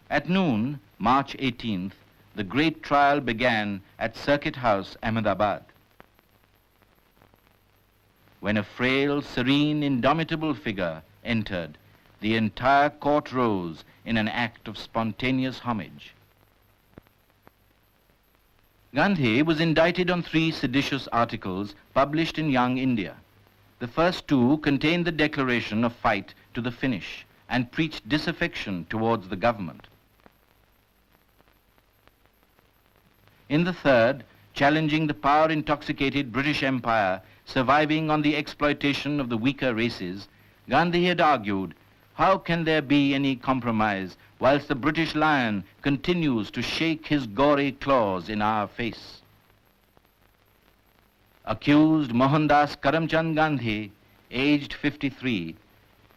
At noon, March 18th, the great trial began at Circuit House, Ahmedabad. When a frail, serene, indomitable figure entered, the entire court rose in an act of spontaneous homage. Gandhi was indicted on 3 seditious articles published in Young India. The first 2 contained the declaration of fight to the finish and preached disaffection towards the government. In the third, challenging the power-intoxicated British Empire surviving on the exploitation of the weaker races, Gandhi had argued, how can there be any compromise whilst the British lion continues to shake his gory claws in our face? Accused Mohandas Karamchand Gandhi, aged 53,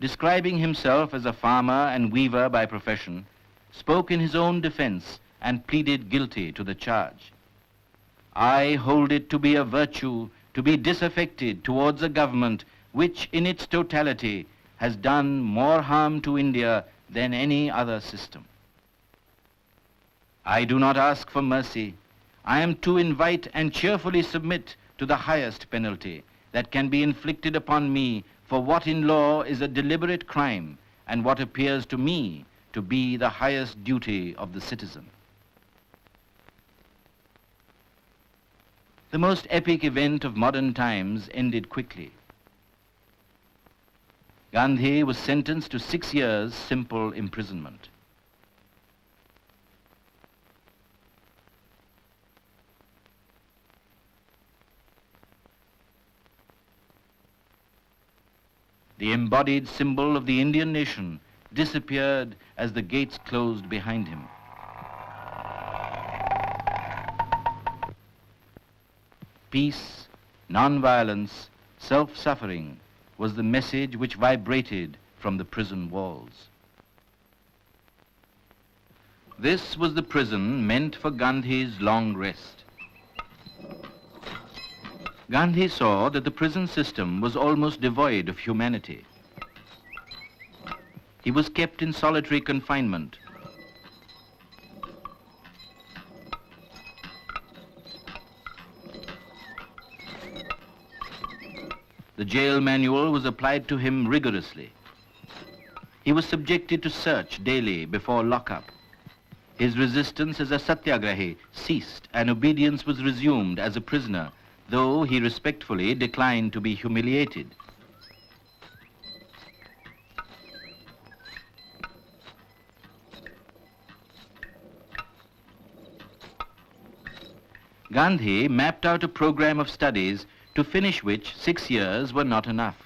describing himself as a farmer and weaver by profession, spoke in his own defense and pleaded guilty to the charge. I hold it to be a virtue to be disaffected towards a government which in its totality has done more harm to India than any other system. I do not ask for mercy. I am to invite and cheerfully submit to the highest penalty that can be inflicted upon me for what in law is a deliberate crime and what appears to me to be the highest duty of the citizen. The most epic event of modern times ended quickly. Gandhi was sentenced to 6 years' simple imprisonment. The embodied symbol of the Indian nation disappeared as the gates closed behind him. Peace, non-violence, self-suffering was the message which vibrated from the prison walls. This was the prison meant for Gandhi's long rest. Gandhi saw that the prison system was almost devoid of humanity. He was kept in solitary confinement. The jail manual was applied to him rigorously. He was subjected to search daily before lockup. His resistance as a satyagrahi ceased and obedience was resumed as a prisoner, though he respectfully declined to be humiliated. Gandhi mapped out a program of studies to finish which 6 years were not enough.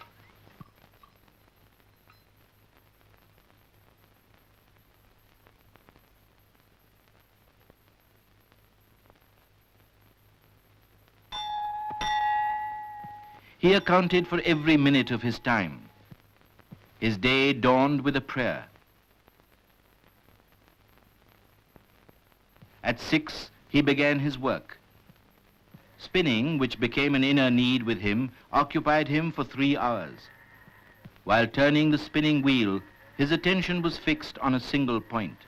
He accounted for every minute of his time. His day dawned with a prayer. At 6, he began his work. Spinning, which became an inner need with him, occupied him for 3 hours. While turning the spinning wheel, his attention was fixed on a single point.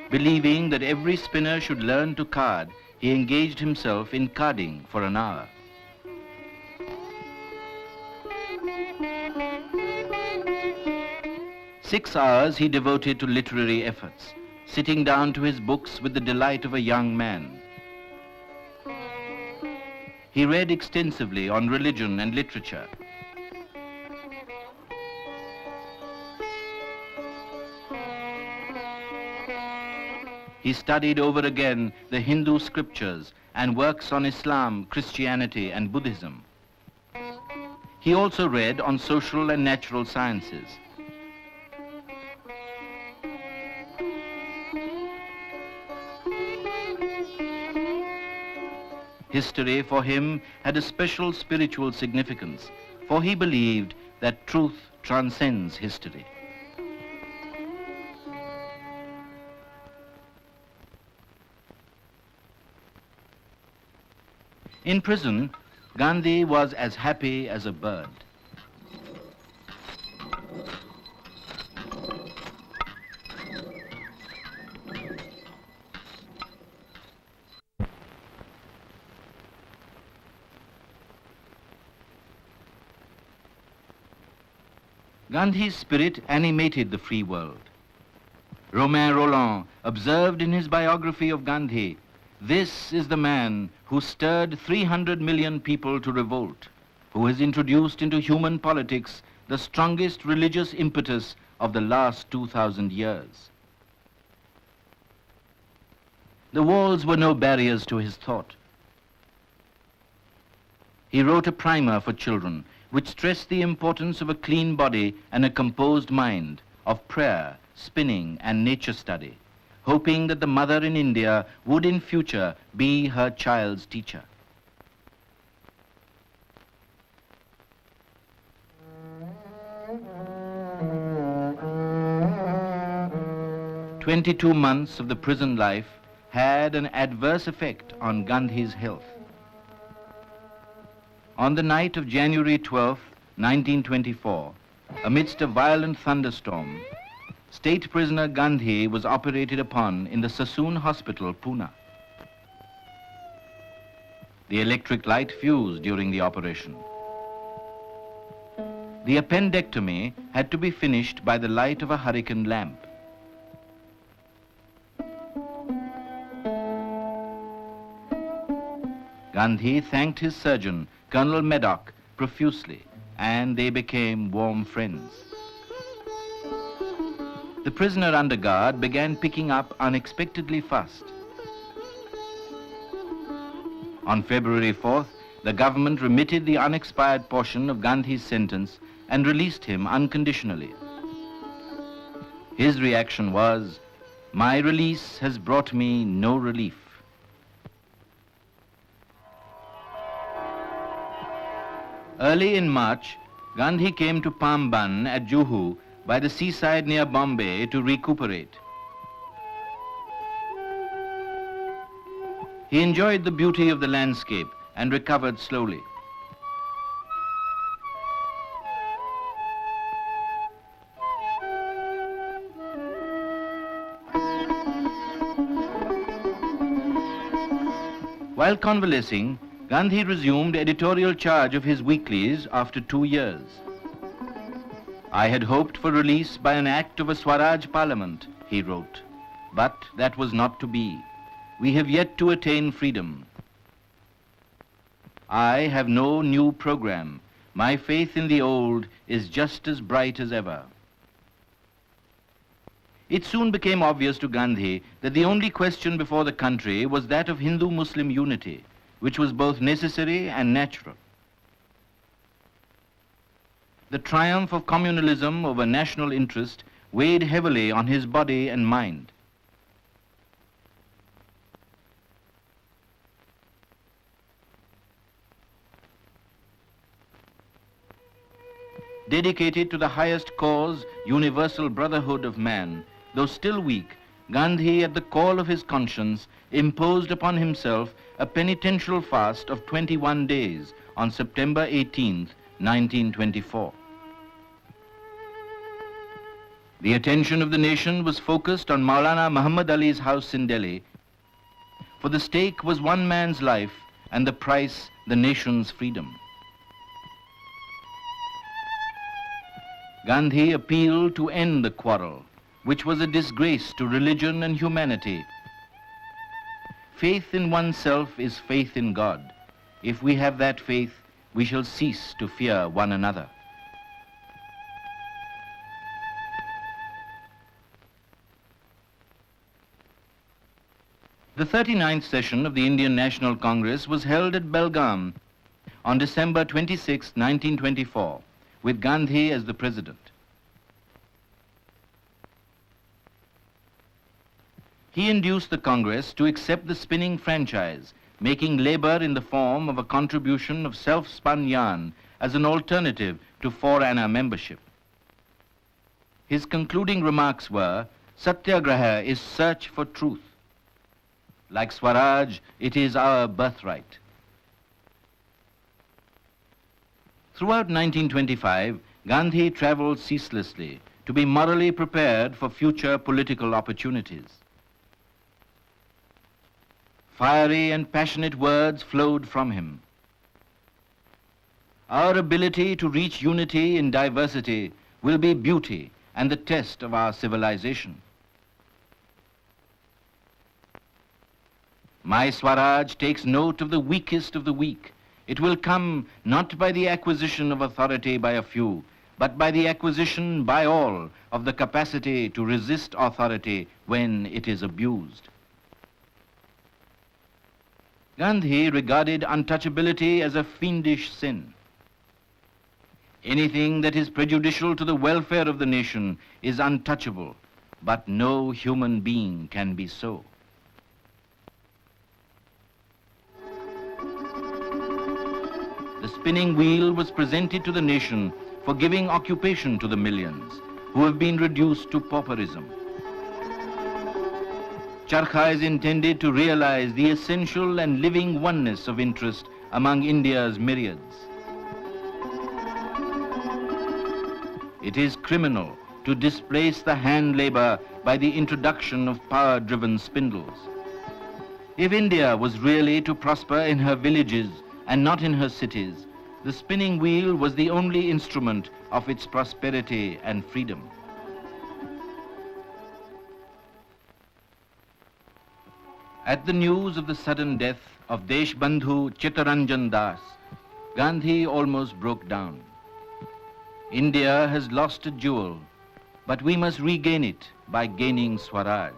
Believing that every spinner should learn to card, he engaged himself in carding for an hour. Six hours he devoted to literary efforts, sitting down to his books with the delight of a young man. He read extensively on religion and literature. He studied over again the Hindu scriptures and works on Islam, Christianity, and Buddhism. He also read on social and natural sciences. History for him had a special spiritual significance, for he believed that truth transcends history. In prison, Gandhi was as happy as a bird. Gandhi's spirit animated the free world. Romain Rolland observed in his biography of Gandhi, "This is the man who stirred 300 million people to revolt, who has introduced into human politics the strongest religious impetus of the last 2,000 years." The walls were no barriers to his thought. He wrote a primer for children which stressed the importance of a clean body and a composed mind, of prayer, spinning, and nature study, hoping that the mother in India would in future be her child's teacher. "22 months of the prison life had an adverse effect on Gandhi's health. On the night of January 12, 1924, amidst a violent thunderstorm, state prisoner Gandhi was operated upon in the Sassoon Hospital, Pune. The electric light fused during the operation. The appendectomy had to be finished by the light of a hurricane lamp. Gandhi thanked his surgeon, Colonel Maddock, profusely, and they became warm friends. The prisoner under guard began picking up unexpectedly fast. On February 4th, the government remitted the unexpired portion of Gandhi's sentence and released him unconditionally. His reaction was, "My release has brought me no relief." Early in March, Gandhi came to Pamban at Juhu by the seaside near Bombay to recuperate. He enjoyed the beauty of the landscape and recovered slowly. While convalescing, Gandhi resumed editorial charge of his weeklies after 2 years. "I had hoped for release by an act of a Swaraj parliament," he wrote, "but that was not to be. We have yet to attain freedom. I have no new program. My faith in the old is just as bright as ever." It soon became obvious to Gandhi that the only question before the country was that of Hindu-Muslim unity, which was both necessary and natural. The triumph of communalism over national interest weighed heavily on his body and mind. Dedicated to the highest cause, universal brotherhood of man, though still weak, Gandhi, at the call of his conscience, imposed upon himself a penitential fast of 21 days on September 18, 1924. The attention of the nation was focused on Maulana Muhammad Ali's house in Delhi, for the stake was one man's life and the price the nation's freedom. Gandhi appealed to end the quarrel, which was a disgrace to religion and humanity. Faith in oneself is faith in God. If we have that faith, we shall cease to fear one another. The 39th session of the Indian National Congress was held at Belgaum on December 26, 1924, with Gandhi as the president. He induced the Congress to accept the spinning franchise, making labor in the form of a contribution of self-spun yarn as an alternative to 4-anna membership. His concluding remarks were, "Satyagraha is search for truth. Like Swaraj, it is our birthright." Throughout 1925, Gandhi traveled ceaselessly to be morally prepared for future political opportunities. Fiery and passionate words flowed from him. "Our ability to reach unity in diversity will be beauty and the test of our civilization. My Swaraj takes note of the weakest of the weak. It will come not by the acquisition of authority by a few, but by the acquisition by all of the capacity to resist authority when it is abused. Gandhi regarded untouchability as a fiendish sin. Anything that is prejudicial to the welfare of the nation is untouchable, but no human being can be so. The spinning wheel was presented to the nation for giving occupation to the millions who have been reduced to pauperism. Charkha is intended to realize the essential and living oneness of interest among India's myriads. It is criminal to displace the hand labor by the introduction of power-driven spindles. If India was really to prosper in her villages and not in her cities, the spinning wheel was the only instrument of its prosperity and freedom. At the news of the sudden death of Deshbandhu Chittaranjan Das, Gandhi almost broke down. India has lost a jewel, but we must regain it by gaining Swaraj.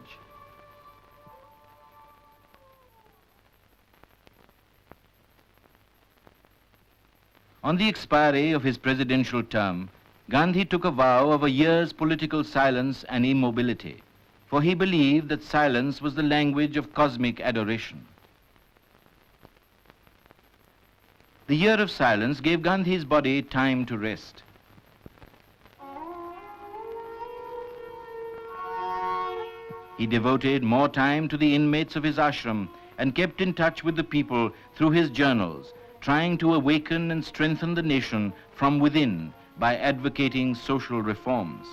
On the expiry of his presidential term, Gandhi took a vow of a year's political silence and immobility, for he believed that silence was the language of cosmic adoration. The year of silence gave Gandhi's body time to rest. He devoted more time to the inmates of his ashram and kept in touch with the people through his journals, trying to awaken and strengthen the nation from within by advocating social reforms.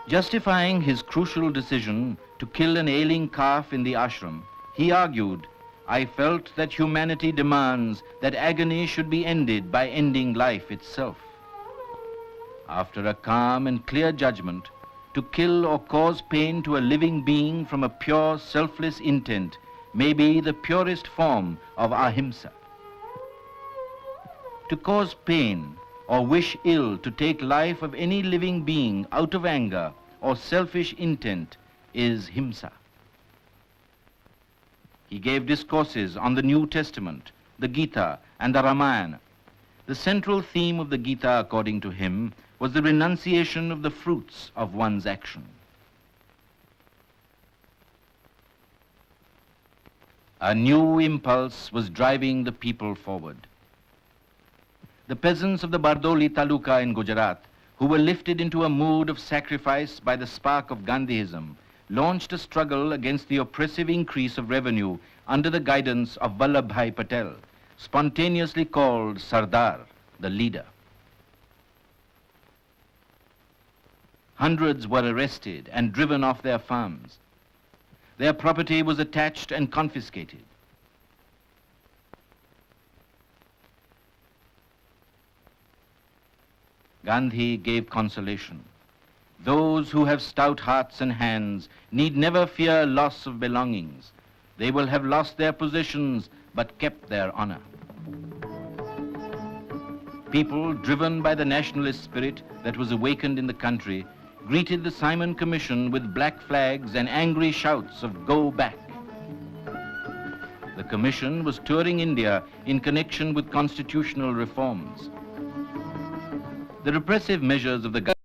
Justifying his crucial decision to kill an ailing calf in the ashram, he argued, "I felt that humanity demands that agony should be ended by ending life itself." After a calm and clear judgment, to kill or cause pain to a living being from a pure, selfless intent may be the purest form of ahimsa. To cause pain or wish ill to take life of any living being out of anger or selfish intent is himsa. He gave discourses on the New Testament, the Gita, and the Ramayana. The central theme of the Gita, according to him, was the renunciation of the fruits of one's action. A new impulse was driving the people forward. The peasants of the Bardoli Taluka in Gujarat, who were lifted into a mood of sacrifice by the spark of Gandhiism, launched a struggle against the oppressive increase of revenue under the guidance of Vallabhbhai Patel, spontaneously called Sardar, the leader. Hundreds were arrested and driven off their farms. Their property was attached and confiscated. Gandhi gave consolation. Those who have stout hearts and hands need never fear loss of belongings. They will have lost their positions but kept their honor. People driven by the nationalist spirit that was awakened in the country greeted the Simon Commission with black flags and angry shouts of "Go back." The Commission was touring India in connection with constitutional reforms. The repressive measures of the